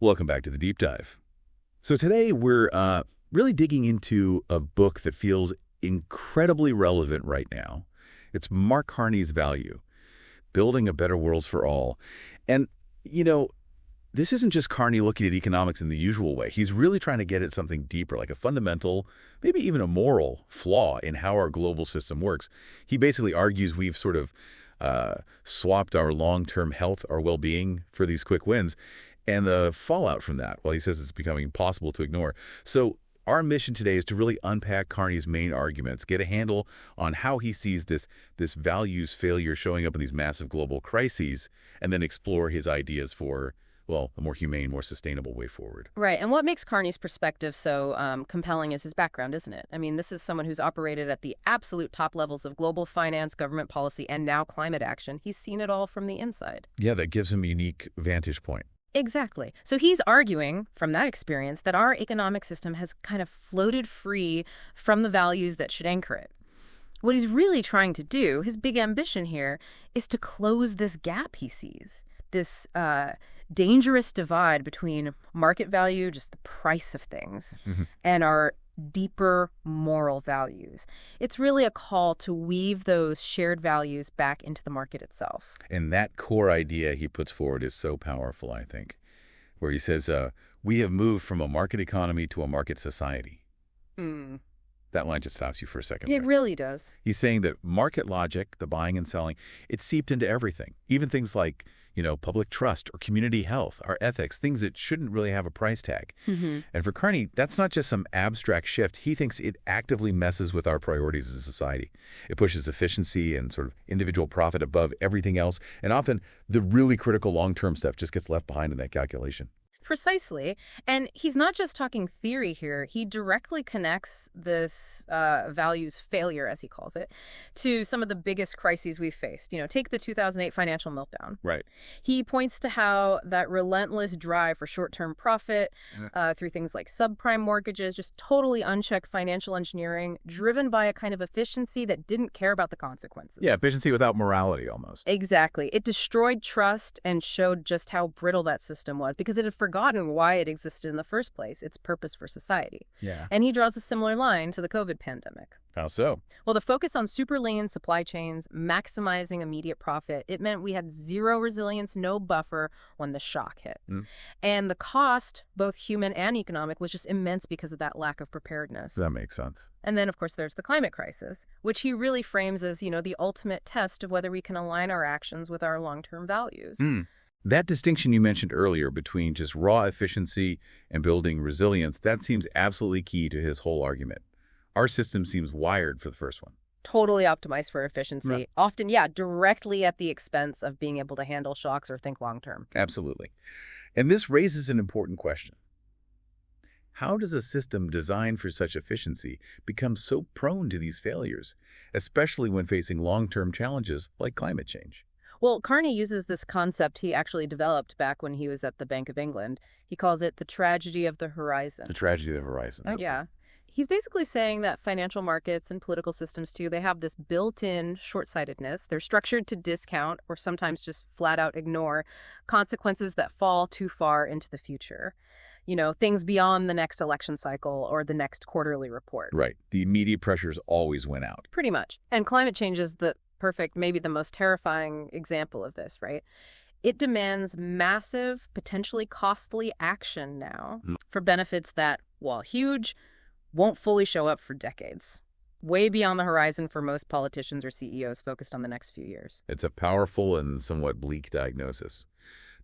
Welcome back to the Deep Dive. So today we're really digging into a book that feels incredibly relevant right now. It's Mark Carney's Value, Building a Better World for All. And, this isn't just Carney looking at economics in the usual way. He's really trying to get at something deeper, like a fundamental, maybe even a moral flaw in how our global system works. He basically argues we've sort of swapped our long-term health, our well-being for these quick wins. And the fallout from that, well, he says it's becoming impossible to ignore. So our mission today is to really unpack Carney's main arguments, get a handle on how he sees this values failure showing up in these massive global crises, and then explore his ideas for, well, a more humane, more sustainable way forward. Right. And what makes Carney's perspective so compelling is his background, isn't it? I mean, this is someone who's operated at the absolute top levels of global finance, government policy, and now climate action. He's seen it all from the inside. Yeah, that gives him a unique vantage point. Exactly. So he's arguing from that experience that our economic system has kind of floated free from the values that should anchor it. What he's really trying to do, his big ambition here, is to close this gap he sees, this dangerous divide between market value, just the price of things, and our deeper moral values. It's really a call to weave those shared values back into the market itself. And that core idea he puts forward is so powerful, I think, where he says, we have moved from a market economy to a market society. That line just stops you for a second. It really does. He's saying that market logic, the buying and selling, it's seeped into everything, even things like public trust or community health, our ethics, things that shouldn't really have a price tag. And for Carney, that's not just some abstract shift. He thinks it actively messes with our priorities as a society. It pushes efficiency and sort of individual profit above everything else. And often the really critical long-term stuff just gets left behind in that calculation. Precisely. And he's not just talking theory here. He directly connects this values failure, as he calls it, to some of the biggest crises we've faced. Take the 2008 financial meltdown. Right. He points to how that relentless drive for short-term profit through things like subprime mortgages, just totally unchecked financial engineering, driven by a kind of efficiency that didn't care about the consequences. Yeah, efficiency without morality almost. Exactly. It destroyed trust and showed just how brittle that system was because it had forgotten why it existed in the first place, its purpose for society. Yeah. And he draws a similar line to the COVID pandemic. How so? Well, the focus on super lean supply chains, maximizing immediate profit, it meant we had zero resilience, no buffer when the shock hit. And the cost, both human and economic, was just immense because of that lack of preparedness. That makes sense. And then, of course, there's the climate crisis, which he really frames as, the ultimate test of whether we can align our actions with our long-term values. That distinction you mentioned earlier between just raw efficiency and building resilience, that seems absolutely key to his whole argument. Our system seems wired for the first one. Totally optimized for efficiency. Right. Often, directly at the expense of being able to handle shocks or think long-term. Absolutely. And this raises an important question. How does a system designed for such efficiency become so prone to these failures, especially when facing long-term challenges like climate change? Well, Carney uses this concept he actually developed back when he was at the Bank of England. He calls it the tragedy of the horizon. The tragedy of the horizon. Oh, yeah. He's basically saying that financial markets and political systems, too, they have this built-in short-sightedness. They're structured to discount or sometimes just flat-out ignore consequences that fall too far into the future. Things beyond the next election cycle or the next quarterly report. Right. The immediate pressures always win out. Pretty much. And climate change is the perfect, maybe the most terrifying example of this, right? It demands massive, potentially costly action now for benefits that, while huge, won't fully show up for decades. Way beyond the horizon for most politicians or CEOs focused on the next few years. It's a powerful and somewhat bleak diagnosis.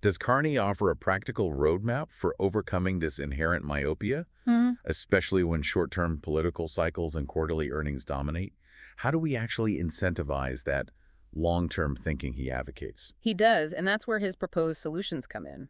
Does Carney offer a practical roadmap for overcoming this inherent myopia, especially when short-term political cycles and quarterly earnings dominate? How do we actually incentivize that long-term thinking he advocates? He does, and that's where his proposed solutions come in.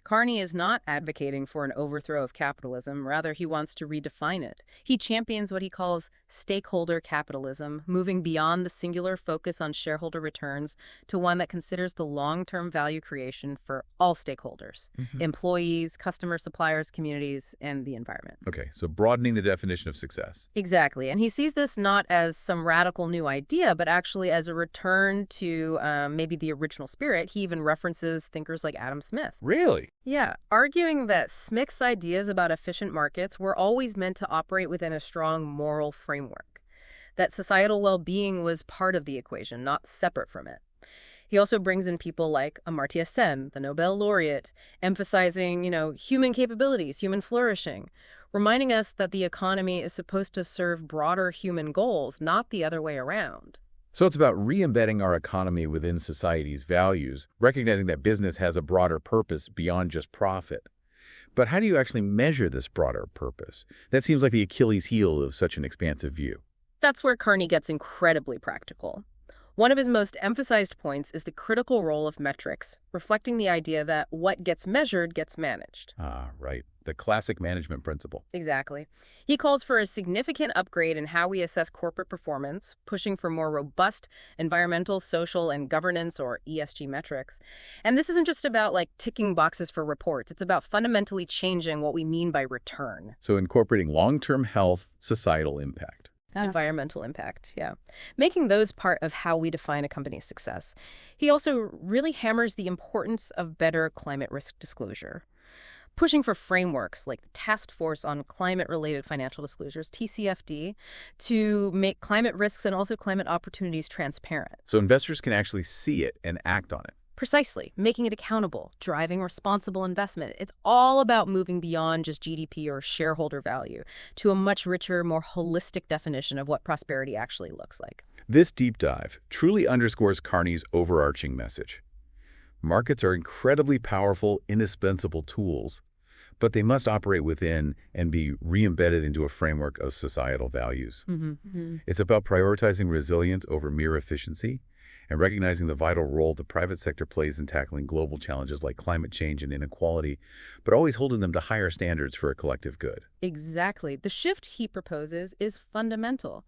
Carney is not advocating for an overthrow of capitalism. Rather, he wants to redefine it. He champions what he calls stakeholder capitalism, moving beyond the singular focus on shareholder returns to one that considers the long-term value creation for all stakeholders, employees, customers, suppliers, communities, and the environment. Okay, so broadening the definition of success. Exactly. And he sees this not as some radical new idea, but actually as a return to maybe the original spirit. He even references thinkers like Adam Smith. Really? Yeah, arguing that Smick's ideas about efficient markets were always meant to operate within a strong moral framework, that societal well-being was part of the equation, not separate from it. He also brings in people like Amartya Sen, the Nobel laureate, emphasizing, human capabilities, human flourishing, reminding us that the economy is supposed to serve broader human goals, not the other way around. So it's about re-embedding our economy within society's values, recognizing that business has a broader purpose beyond just profit. But how do you actually measure this broader purpose? That seems like the Achilles heel of such an expansive view. That's where Carney gets incredibly practical. One of his most emphasized points is the critical role of metrics, reflecting the idea that what gets measured gets managed. Ah, right. The classic management principle. Exactly. He calls for a significant upgrade in how we assess corporate performance, pushing for more robust environmental, social, and governance, or ESG metrics. And this isn't just about, ticking boxes for reports. It's about fundamentally changing what we mean by return. So incorporating long-term health, societal impact. Environmental impact, yeah. Making those part of how we define a company's success. He also really hammers the importance of better climate risk disclosure, pushing for frameworks like the Task Force on Climate-Related Financial Disclosures, TCFD, to make climate risks and also climate opportunities transparent. So investors can actually see it and act on it. Precisely, making it accountable, driving responsible investment. It's all about moving beyond just GDP or shareholder value to a much richer, more holistic definition of what prosperity actually looks like. This deep dive truly underscores Carney's overarching message. Markets are incredibly powerful, indispensable tools, but they must operate within and be re-embedded into a framework of societal values. It's about prioritizing resilience over mere efficiency, and recognizing the vital role the private sector plays in tackling global challenges like climate change and inequality, but always holding them to higher standards for a collective good. Exactly. The shift he proposes is fundamental.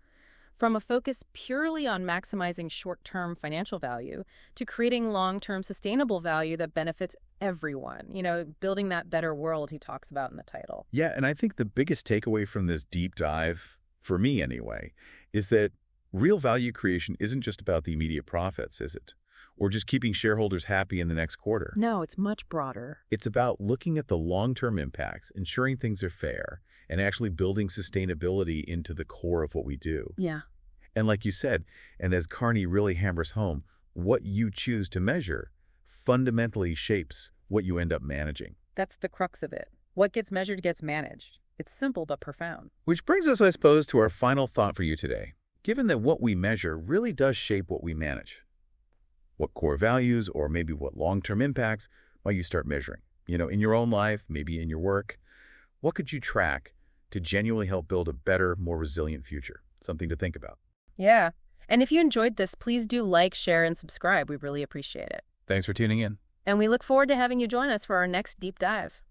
From a focus purely on maximizing short-term financial value to creating long-term sustainable value that benefits everyone, building that better world he talks about in the title. Yeah, and I think the biggest takeaway from this deep dive, for me anyway, is that real value creation isn't just about the immediate profits, is it? Or just keeping shareholders happy in the next quarter. No, it's much broader. It's about looking at the long-term impacts, ensuring things are fair, and actually building sustainability into the core of what we do. Yeah. And like you said, and as Carney really hammers home, what you choose to measure fundamentally shapes what you end up managing. That's the crux of it. What gets measured gets managed. It's simple but profound. Which brings us, I suppose, to our final thought for you today. Given that what we measure really does shape what we manage, what core values or maybe what long-term impacts might you start measuring? In your own life, maybe in your work, what could you track to genuinely help build a better, more resilient future? Something to think about. Yeah. And if you enjoyed this, please do like, share, and subscribe. We really appreciate it. Thanks for tuning in. And we look forward to having you join us for our next deep dive.